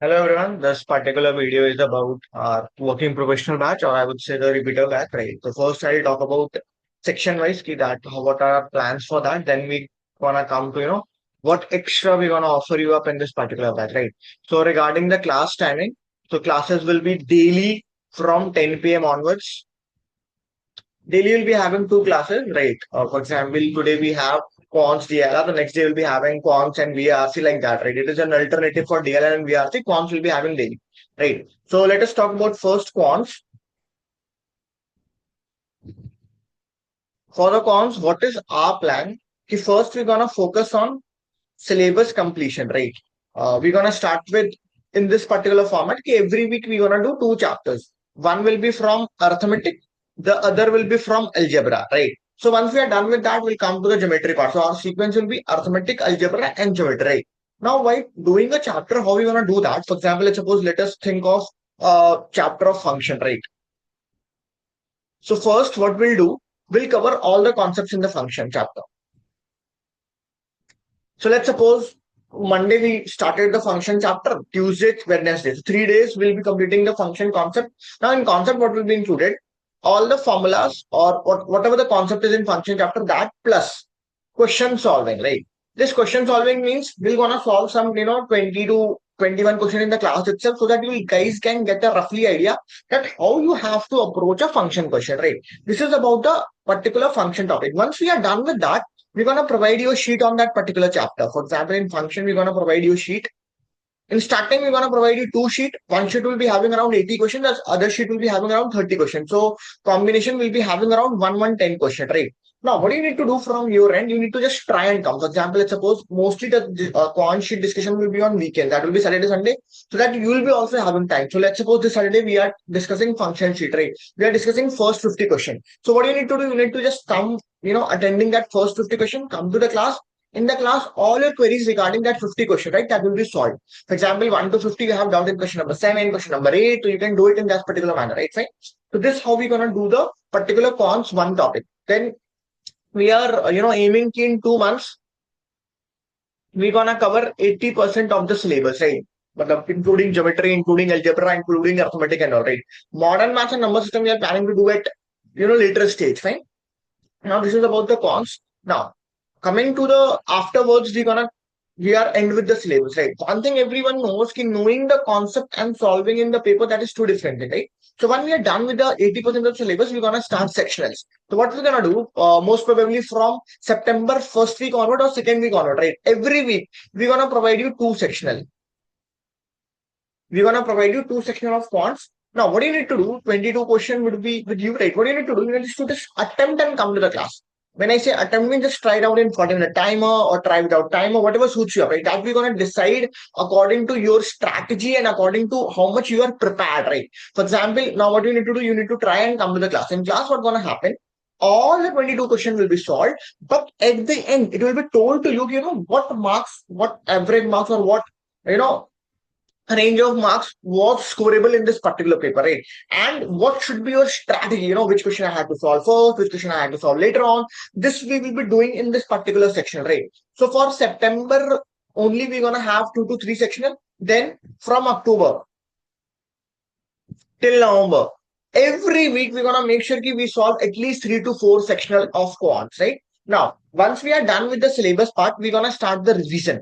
Hello everyone, this particular video is about our working professional batch, or I would say the repeater batch, right? So first I'll talk about section wise ki that what are our plans for that. Then we gonna come to what extra we're gonna offer you up in this particular batch, right? So regarding the class timing, so classes will be daily from 10 p.m. onwards. Daily we'll be having two classes, right? For example, today we have quants DLR, the next day we'll be having quants and VRC like that, right? It is an alternative for DLR and VRC. Quants will be having daily, right? So let us talk about first quants. For the quants, what is our plan? Okay, first we're gonna focus on syllabus completion, right? We're gonna start with in this particular format. Okay, every week we're gonna do two chapters. One will be from arithmetic, the other will be from algebra, right? So once we are done with that, we'll come to the geometry part. So our sequence will be arithmetic, algebra, and geometry. Right? Now, while doing a chapter, how we gonna do that? For example, let us think of a chapter of function, right? So first, what we'll do, we'll cover all the concepts in the function chapter. So let's suppose Monday we started the function chapter, Tuesday, Wednesday. So 3 days we'll be completing the function concept. Now in concept, what will be included? All the formulas or whatever the concept is in function chapter, that plus question solving, right? This question solving means we're gonna solve some 20 to 21 question in the class itself so that you guys can get a roughly idea that how you have to approach a function question, right? This is about the particular function topic. Once we are done with that, we're going to provide you a sheet on that particular chapter. For example, in function, we're going to provide you a sheet. In starting, we're going to provide you two sheet. One sheet will be having around 80 questions. The other sheet will be having around 30 questions. So combination will be having around 110 question, right? Now, what do you need to do from your end? You need to just try and come. For example, let's suppose mostly the quant sheet discussion will be on weekend. That will be Saturday, Sunday. So that you will be also having time. So let's suppose this Saturday we are discussing function sheet, right? We are discussing first 50 question. So what do you need to do? You need to just come, attending that first 50 question, come to the class. In the class, all your queries regarding that 50 question, right? That will be solved. For example, 1 to 50, you have doubt in question number 7, question number 8. So you can do it in that particular manner, right? Fine. So this is how we're going to do the particular cons one topic. Then we are, aiming in 2 months, we're going to cover 80% of the syllabus, right? But including geometry, including algebra, including arithmetic and all, right? Modern maths and number system, we are planning to do it, later stage, fine? Now, this is about the cons. Now, coming to the afterwards, we are end with the syllabus, right? One thing everyone knows, knowing the concept and solving in the paper, that is two different things, right? So when we are done with the 80% of syllabus, we're gonna start sectionals. So what we're gonna do, most probably from September first week onward or second week onward, right? Every week we're gonna provide you two sectional. We're gonna provide you two sectional of quants. Now, what do you need to do? 22 question would be with you, right? What do you need to do? You need to just attempt and come to the class. When I say attempt, means just try it out in 40-minute timer or try without timer, whatever suits you up, right? That we're gonna decide according to your strategy and according to how much you are prepared, right? For example, now what you need to do, you need to try and come to the class. In class, what's gonna happen? All the 22 questions will be solved, but at the end, it will be told to you, what marks, what average marks, or what, you know, range of marks was scoreable in this particular paper, right? And what should be your strategy? Which question I had to solve first, which question I had to solve later on. This we will be doing in this particular section, right? So for September only, we're gonna have 2 to 3 sectional. Then from October till November, every week we're gonna make sure that we solve at least 3 to 4 sectional of quants, right? Now, once we are done with the syllabus part, we're gonna start the revision.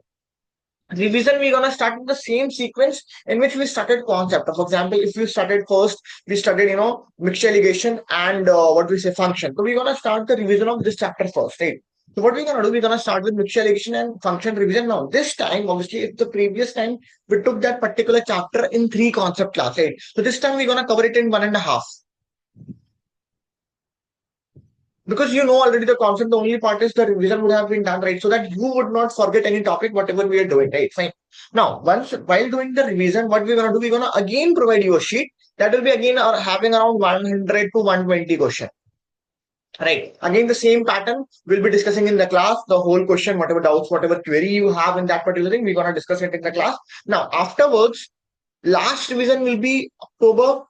We're gonna start with the same sequence in which we started concept. For example, if we started first, we studied mixture allegation and what we say function. So we're gonna start the revision of this chapter first, right? So what we're gonna do, we're gonna start with mixture allegation and function revision. Now this time, obviously, if the previous time we took that particular chapter in 3 concept class, right? So this time we're gonna cover it in 1.5. Because already the concept, the only part is the revision would have been done, right? So that you would not forget any topic, whatever we are doing, right? Fine. Now, while doing the revision, what we're gonna do, we're gonna again provide you a sheet that will be again having around 100 to 120 question. Right. Again, the same pattern we'll be discussing in the class, the whole question, whatever doubts, whatever query you have in that particular thing, we're gonna discuss it in the class. Now, afterwards, last revision will be October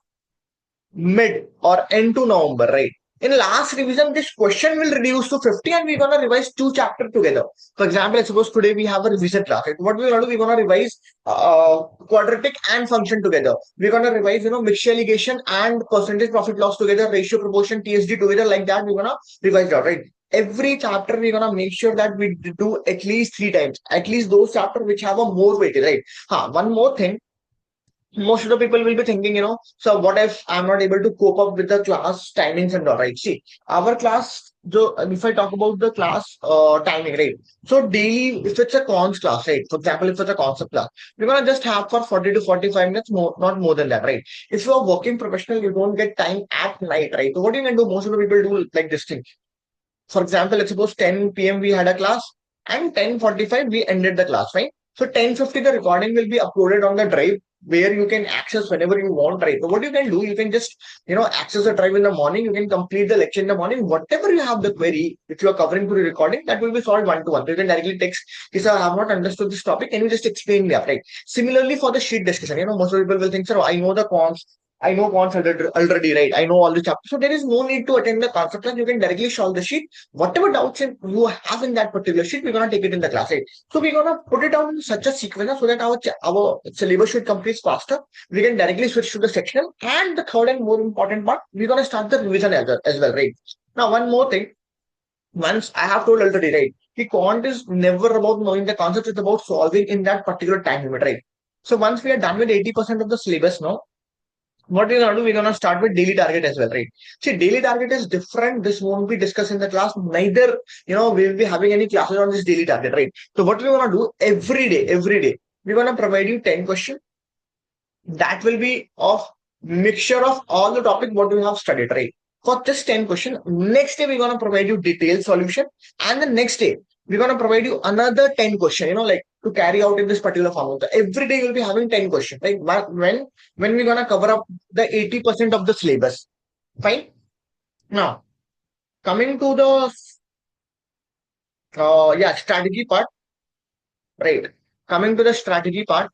mid or end to November, right? In last revision, this question will reduce to 50 and we're going to revise two chapters together. For example, let's suppose today we have a revision class. Right? What we're going to do, we're going to revise quadratic and function together. We're going to revise, mixture ligation and percentage profit loss together, ratio proportion, TSD together, like that. We're going to revise that, right? Every chapter, we're going to make sure that we do at least three times, at least those chapters which have a more weightage, right? One more thing, most of the people will be thinking, so what if I'm not able to cope up with the class timings and all, right? See, our class, so if I talk about the class timing, right? So daily, if it's a cons class, right? For example, if it's a concept class, we're gonna just have for 40 to 45 minutes, more, not more than that, right? If you're a working professional, you don't get time at night, right? So what you can do, most of the people do like this thing. For example, let's suppose 10 p.m. we had a class and 10:45 we ended the class, right? So 10:50 the recording will be uploaded on the drive where you can access whenever you want, right? So what you can do, you can just, access the drive in the morning. You can complete the lecture in the morning. Whatever you have the query, if you are covering to the recording, that will be solved one to one. You can directly text, "Sir, I have not understood this topic. Can you just explain me up?" Right? Similarly, for the sheet discussion, most of the people will think, "Sir, I know the cons. I know cons already, right? I know all the chapters. So there is no need to attend the concept class. You can directly solve the sheet. Whatever doubts you have in that particular sheet, we're gonna take it in the class, right? So we're gonna put it down in such a sequence so that our syllabus should complete faster. We can directly switch to the sectional. And the third and more important part, we're gonna start the revision as well, right? Now, one more thing. Once I have told already, right? The quant is never about knowing the concept, it's about solving in that particular time limit, right? So once we are done with 80% of the syllabus now, what we're gonna do, we're gonna start with daily target as well, right? See, daily target is different. This won't be discussed in the class. Neither, we'll be having any classes on this daily target, right? So what we're gonna do every day, we're gonna provide you 10 questions that will be of mixture of all the topic what we have studied, right? For this 10 question, next day we're gonna provide you detailed solution, and the next day we're gonna provide you another 10 question, like to carry out in this particular format. Every day you'll be having 10 questions, right? But when we're gonna cover up the 80% of the syllabus. Fine. Now, coming to the strategy part, right? Coming to the strategy part,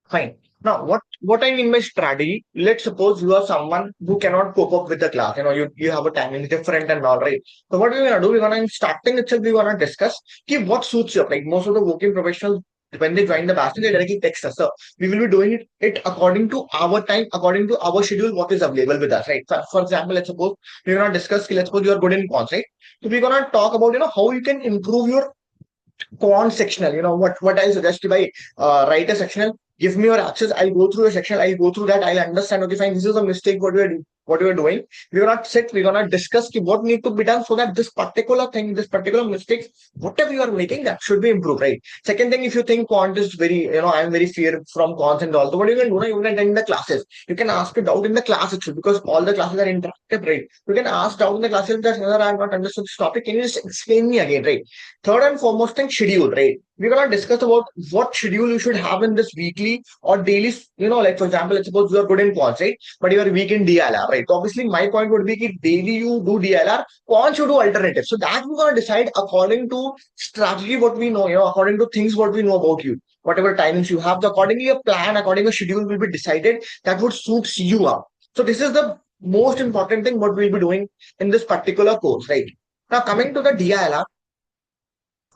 fine. Now, what I mean by strategy, let's suppose you are someone who cannot cope up with the class. You have a timing different and all, right? So what we're gonna do, we're gonna in starting itself, we're gonna discuss what suits you. Like most of the working professionals, when they join the batch, they directly text us. So we will be doing it according to our time, according to our schedule, what is available with us, right? For example, let's suppose we're gonna discuss. Let's suppose you are good in cons, right? So we're gonna talk about how you can improve your quant sectional. What I suggest, if I write a sectional, give me your access, I'll go through a section, I'll go through that, I'll understand, okay, fine, this is a mistake, what we're doing. We're gonna sit, we're gonna discuss what need to be done so that this particular thing, this particular mistake, whatever you are making, that should be improved, right? Second thing, if you think quant is very, I'm very fear from quants and all, so what you can do now, you can attend the classes. You can ask a doubt in the class itself, because all the classes are interactive, right? You can ask doubt in the classes that, "Sir, I have not understood this topic, can you just explain me again," right? Third and foremost thing, schedule, right? We're gonna discuss about what schedule you should have in this weekly or daily. Like for example, let's suppose you are good in quants, right? But you are weak in DLR, right? So obviously, my point would be that daily you do DLR, quants you do alternative. So that we're gonna decide according to strategy what we know, according to things what we know about you. Whatever timings you have, accordingly a plan, according to schedule will be decided that would suits you up. So this is the most important thing what we'll be doing in this particular course, right? Now coming to the DILR,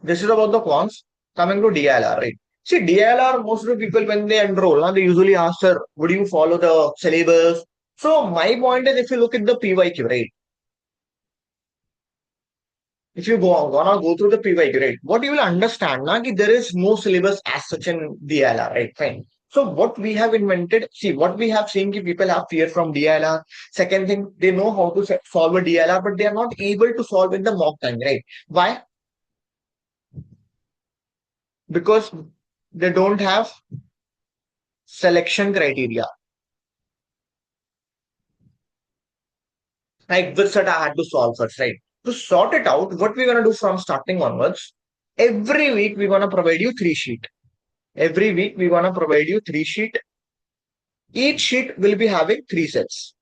this is about the quants. Coming to DLR, right? See, DLR, most of the people, when they enroll, they usually ask, "Sir, would you follow the syllabus?" So, my point is, if you look at the PYQ, right? If you gonna go through the PYQ, right? What you will understand, there is no syllabus as such in DLR, right? Fine. So, what we have invented, see, what we have seen, people have fear from DLR. Second thing, they know how to solve a DLR, but they are not able to solve in the mock time, right? Why? Because they don't have selection criteria. Like this that I had to solve first, right? To sort it out, what we're gonna do from starting onwards, every week we're gonna provide you three sheet. Every week we're gonna provide you three sheet. Each sheet will be having three sets.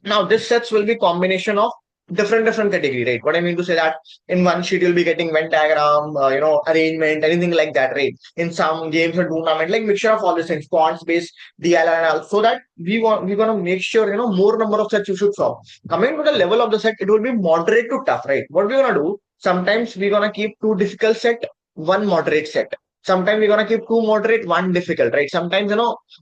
Now this sets will be combination of different category, right? What I mean to say that in one sheet you'll be getting Venn diagram, arrangement, anything like that, right? In some games or tournament, like mixture of all these things, points based, DLR and all, so that we're gonna make sure more number of sets you should solve. Coming to the level of the set, it will be moderate to tough, right? What we're gonna do? Sometimes we're gonna keep two difficult set, one moderate set. Sometimes we're gonna keep two moderate, one difficult, right? Sometimes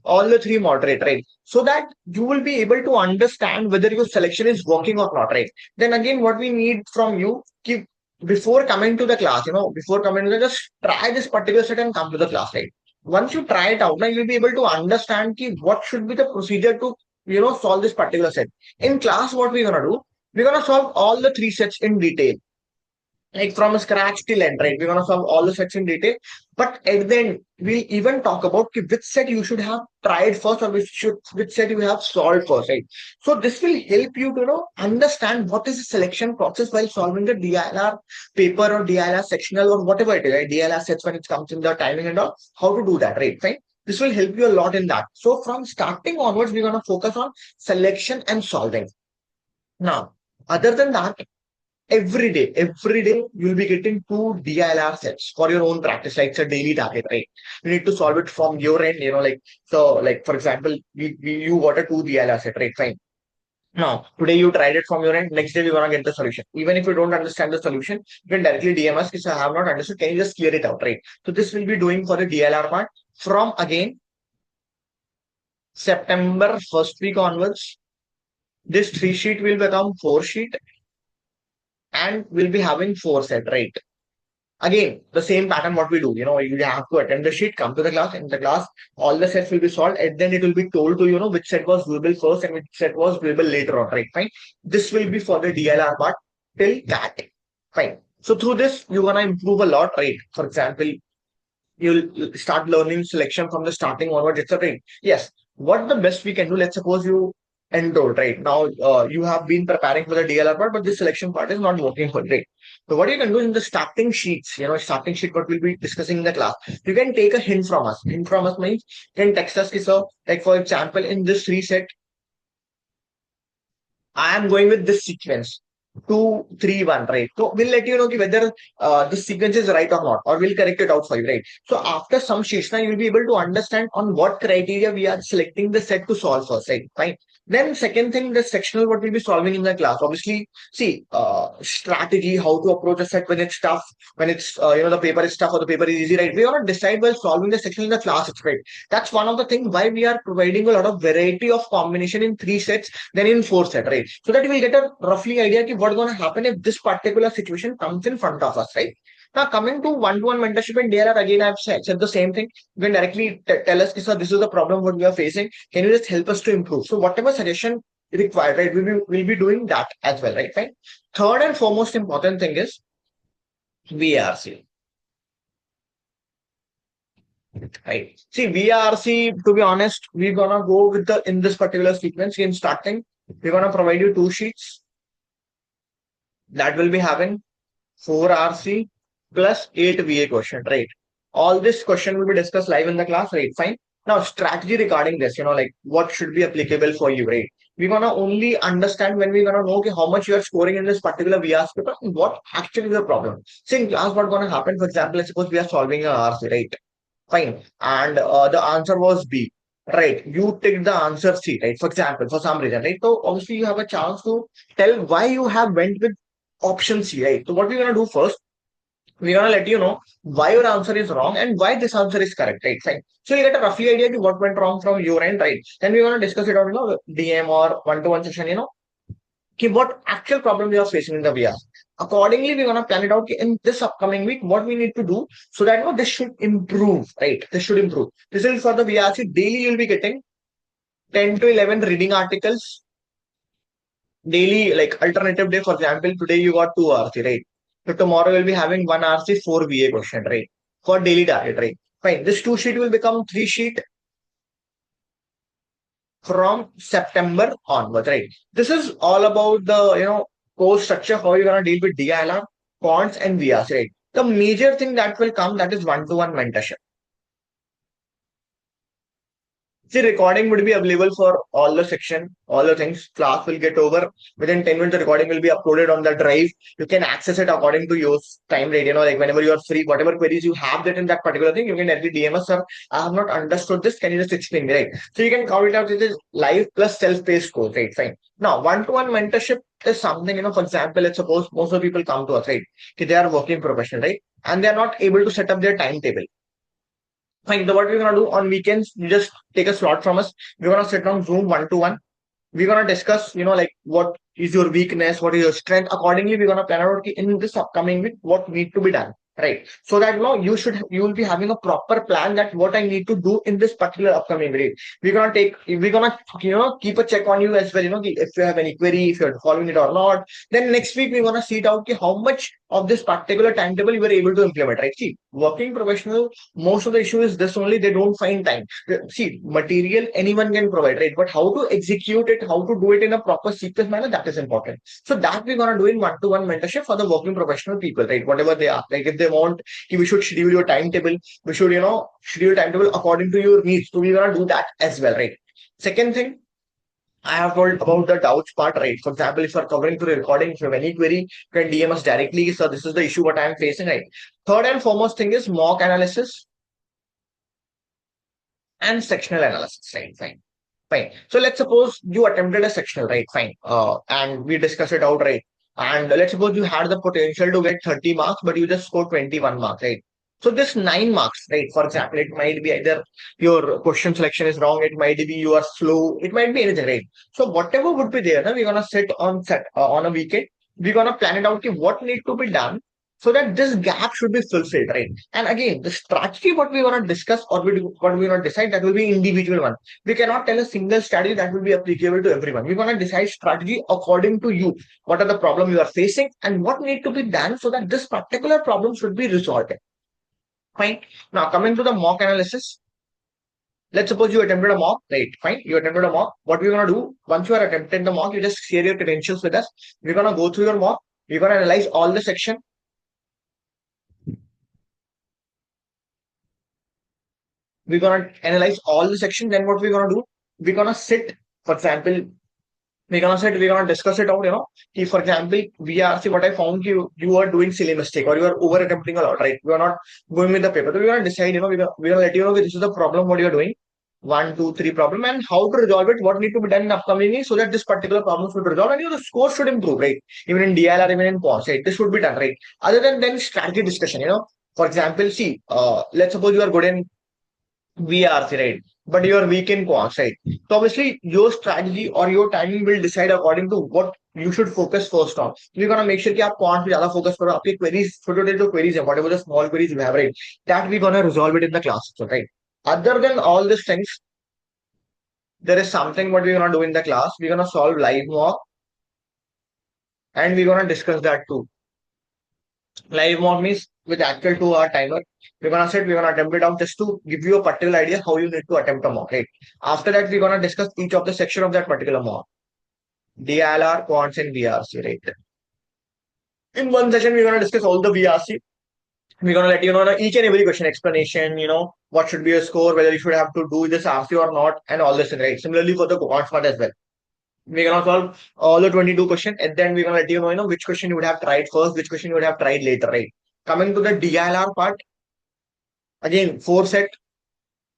all the three moderate, right? So that you will be able to understand whether your selection is working or not, right? Then again, what we need from you, keep before coming to the class, before coming to the, just try this particular set and come to the class, right? Once you try it out, now you'll be able to understand what should be the procedure to, solve this particular set. In class, what we're gonna do, we're gonna solve all the three sets in detail, like from scratch till end, right? We're gonna solve all the sets in detail. But at the end, we'll even talk about which set you should have tried first or which set you have solved first, right? So this will help you to understand what is the selection process while solving the DILR paper or DILR sectional or whatever it is, right? DILR sets when it comes in the timing and all, how to do that, right? Fine. This will help you a lot in that. So from starting onwards, we're gonna focus on selection and solving. Now, other than that, every day you'll be getting two DILR sets for your own practice, like it's a daily target, right? You need to solve it from your end, like for example, you got a two DILR set, right? Fine. Now, today you tried it from your end, next day you're gonna get the solution. Even if you don't understand the solution, you can directly DM us, if I have not understood, can you just clear it out, right? So this will be doing for the DLR part from again September first week onwards. This three sheet will become four sheet and we'll be having four set, right? Again, the same pattern what we do. You have to attend the sheet, come to the class. In the class, all the sets will be solved, and then it will be told to which set was doable first and which set was doable later on, right? Fine. This will be for the DLR part till that. Fine. So through this, you're gonna improve a lot, right? For example, you'll start learning selection from the starting onwards, etc. Yes. What the best we can do? Let's suppose you enrolled right now. You have been preparing for the DLR part, but this selection part is not working for right. So what you can do in the starting sheets, starting sheet what we'll be discussing in the class, you can take a hint from us. Hint from us means you can text us, sir. Like for example, in this reset, I am going with this sequence. 2, 3, 1, right? So we'll let you know whether the sequence is right or not, or we'll correct it out for you, right? So after some sheets, now you'll be able to understand on what criteria we are selecting the set to solve first, right? Fine. Then second thing, the sectional what we'll be solving in the class. Obviously, see strategy, how to approach a set when it's tough, when it's the paper is tough or the paper is easy, right? We want to decide while solving the section in the class, right? That's one of the things why we are providing a lot of variety of combination in three sets than in four set, right? So that you will get a roughly idea of what's going to happen if this particular situation comes in front of us, right? Now, coming to one-to-one mentorship and DLR, again, I've said the same thing. You can directly tell us, sir, this is the problem what we are facing. Can you just help us to improve? So whatever suggestion required, right, we'll be doing that as well, right? Fine. Third and foremost important thing is VRC. Right. See, VRC, to be honest, we're gonna go with in this particular sequence in starting. We're gonna provide you two sheets that will be having 4 RC plus 8 VA question, right? All this question will be discussed live in the class, right? Fine. Now, strategy regarding this, like what should be applicable for you, right? We're gonna only understand when we're gonna know okay, how much you are scoring in this particular VRC paper and what actually is the problem. See, in class, what's gonna happen, for example, let's suppose we are solving a RC, right? Fine. And the answer was B. Right. You take the answer C, right? For example, for some reason, right? So obviously you have a chance to tell why you have went with option C, right? So what we're gonna do first, we're gonna let you know why your answer is wrong and why this answer is correct, right? Fine. So you get a roughly idea of what went wrong from your end, right? Then we're gonna discuss it on DM or one-to-one session, what actual problem we are facing in the VR. Accordingly, we're gonna plan it out in this upcoming week what we need to do so that this should improve, right? This should improve. This is for the VRC. Daily you'll be getting 10 to 11 reading articles. Daily, like alternative day, for example, today you got 2 RC, right? So tomorrow we'll be having 1 RC, 4 VA question, right? For daily target, right? Fine. This 2 sheet will become 3 sheet from September onwards, right? This is all about the course structure, how you're gonna deal with DILR, bonds, and VRs, right? The major thing that will come that is one-to-one mentorship. See, recording would be available for all the section, all the things. Class will get over within 10 minutes. The recording will be uploaded on the drive. You can access it according to your time rate. Like whenever you are free, whatever queries you have that in that particular thing, you can directly DM us, sir. I have not understood this. Can you just explain me, right? So you can count it out. It is live plus self-paced course, right? Fine. Now, one-to-one mentorship is something, for example, let's suppose most of the people come to us, right? Okay, they are working professional, right? And they are not able to set up their timetable. Fine. So what we're gonna do on weekends, you just take a slot from us. We're gonna sit on Zoom one to one. We're gonna discuss, like what is your weakness, what is your strength. Accordingly, we're gonna plan out okay, in this upcoming week what need to be done. Right. So that you will be having a proper plan that what I need to do in this particular upcoming week. We're gonna keep a check on you as well. If you have any query, if you're following it or not. Then next week we're gonna see it out okay, how much of this particular timetable you were able to implement. Right. See, working professional, most of the issue is this only, they don't find time. See, material anyone can provide, right? But how to execute it, how to do it in a proper sequence manner, that is important. So that we're gonna do in one-to-one mentorship for the working professional people, right? Whatever they are. Like if they want, we should schedule your timetable, we should, schedule timetable according to your needs. So we're gonna do that as well, right? Second thing, I have told about the doubts part, right? For example, if you're covering through the recording, if you have any query, you can DM us directly. So this is the issue what I am facing, right? Third and foremost thing is mock analysis and sectional analysis, right? Fine. Fine. So let's suppose you attempted a sectional, right? Fine. And we discuss it out, right? And let's suppose you had the potential to get 30 marks, but you just scored 21 marks, right? So this 9 marks, right? For example, it might be either your question selection is wrong, it might be you are slow, it might be anything, right? So whatever would be there, we're gonna sit on a weekend. We're gonna plan it out. Okay, what need to be done so that this gap should be fulfilled, right? And again, the strategy what we want to discuss or what we want to decide that will be individual one. We cannot tell a single strategy that will be applicable to everyone. We want to decide strategy according to you. What are the problems you are facing and what need to be done so that this particular problem should be resolved. Fine. Now coming to the mock analysis. Let's suppose you attempted a mock, right? Fine. You attempted a mock. What we're gonna do once you are attempting the mock, you just share your credentials with us. We're gonna go through your mock. We're gonna analyze all the section. We're gonna analyze all the section. Then what we're gonna do? We're gonna sit. For example, we're gonna discuss it out, if for example we are see what I found you are doing silly mistake or you are over attempting a lot, right? We are not going with the paper. So we're gonna decide, we're gonna let you know this is the problem what you are doing. One, two, three problem and how to resolve it, what need to be done in upcoming week so that this particular problem should resolve and the score should improve, right? Even in DLR, even in POS, right? This should be done, right? Other than then strategy discussion, for example, see, let's suppose you are good in VRC, right? But you are weak in quants, right? So obviously your strategy or your timing will decide according to what you should focus first on. You're gonna make sure कि आप quant पे ज़्यादा focus करो. आपकी queries छोटे-छोटे जो queries है, whatever the small queries you have, right? That we're gonna resolve it in the class, so, right? Other than all these things, there is something what we're gonna do in the class. We're gonna solve live mock and we're gonna discuss that too. Live mock means with actual 2 hour timer. We're gonna attempt it out just to give you a particular idea how you need to attempt a mock, right? After that, we're gonna discuss each of the section of that particular mock. DLR, quants, and VRC, right? In one session, we're gonna discuss all the VRC. We're gonna let you know each and every question explanation, what should be a score, whether you should have to do this RC or not, and all this, right? Similarly for the quants part as well. We're gonna solve all the 22 questions, and then we're gonna let you know, which question you would have tried first, which question you would have tried later, right? Coming to the DLR part, again, 4 set,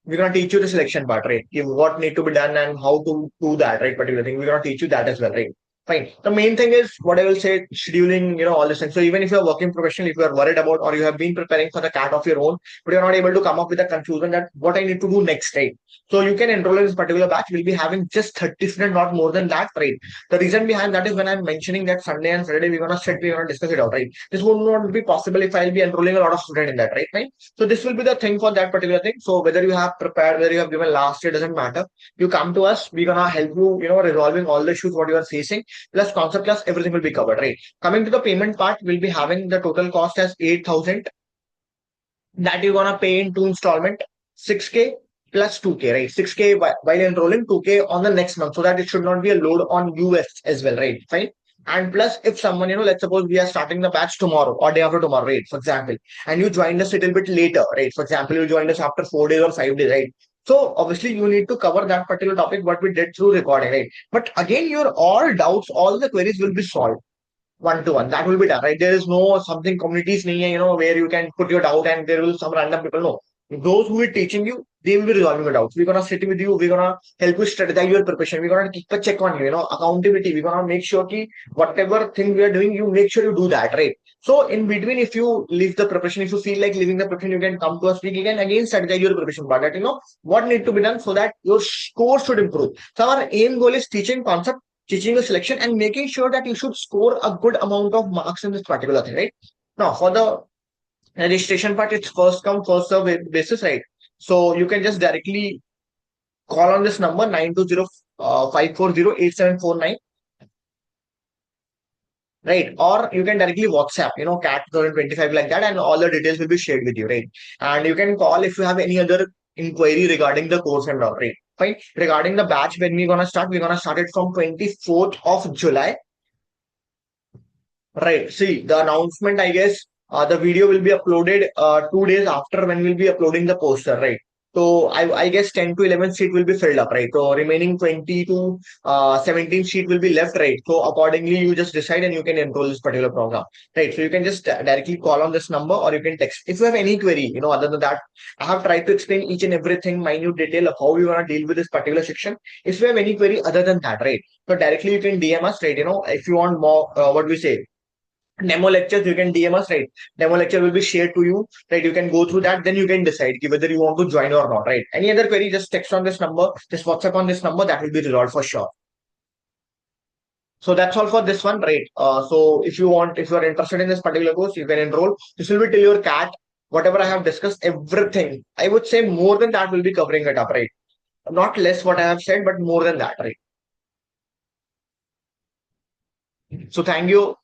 we're gonna teach you the selection part, right? What need to be done and how to do that, right? Particular thing. We're gonna teach you that as well, right? Fine. The main thing is what I will say, scheduling, all this thing. So even if you're working professionally, if you are worried about or you have been preparing for the CAT of your own, but you're not able to come up with a conclusion that what I need to do next, right? So you can enroll in this particular batch. We'll be having just 30 students, not more than that, right? The reason behind that is when I'm mentioning that Sunday and Saturday we're gonna discuss it out, right? This would not be possible if I'll be enrolling a lot of students in that, right? Right? So this will be the thing for that particular thing. So whether you have prepared, whether you have given last year, doesn't matter. You come to us, we're gonna help you, resolving all the issues what you are facing plus concept class, everything will be covered, right? Coming to the payment part, we'll be having the total cost as 8,000 that you're gonna pay in 2 installment, 6k plus 2k, right? 6k while enrolling, 2k on the next month, so that it should not be a load on you as well, right? Fine. And plus, if someone, let's suppose we are starting the batch tomorrow or day after tomorrow, right? For example, and you joined us a little bit later, right? For example, you joined us after 4 days or 5 days, right? So obviously you need to cover that particular topic what we did through recording, right? But again, your all doubts, all the queries will be solved one to one. That will be done, right? There is no something communities nahi hai, where you can put your doubt and there will some random people. No, those who are teaching you, they will be resolving your doubts. We're gonna sit with you. We're gonna help you strategize your preparation. We're gonna keep a check on you. Accountability. We're gonna make sure that whatever thing we are doing, you make sure you do that, right? So in between, if you leave the preparation, if you feel like leaving the preparation, you can come to us. We can again strategize your preparation. But that what need to be done so that your score should improve. So our aim goal is teaching concept, teaching the selection, and making sure that you should score a good amount of marks in this particular thing, right? Now, for the registration part, it's first come, first serve basis, right? So you can just directly call on this number 920 540 8749, right? Or you can directly WhatsApp, CAT 2025 like that, and all the details will be shared with you, right? And you can call if you have any other inquiry regarding the course and all, right? Fine. Regarding the batch, when we're gonna start it from 24th of July. Right. See, the announcement, I guess, the video will be uploaded 2 days after when we'll be uploading the poster, right? So I guess 10 to 11 seat will be filled up, right? So remaining 20 to 17 seat will be left, right? So accordingly, you just decide and you can enroll this particular program, right? So you can just directly call on this number or you can text. If you have any query, other than that, I have tried to explain each and everything, minute detail of how you want to deal with this particular section. If you have any query other than that, right? So directly you can DM us, right? If you want more, what we say, demo lectures, you can DM us, right? Demo lecture will be shared to you, right? You can go through that, then you can decide whether you want to join or not, right? Any other query, just text on this number, just WhatsApp on this number, that will be resolved for sure. So that's all for this one, right? So if you are interested in this particular course, you can enroll. This will be till your CAT. Whatever I have discussed, everything, I would say more than that will be covering it up, right? Not less what I have said, but more than that, right? So thank you.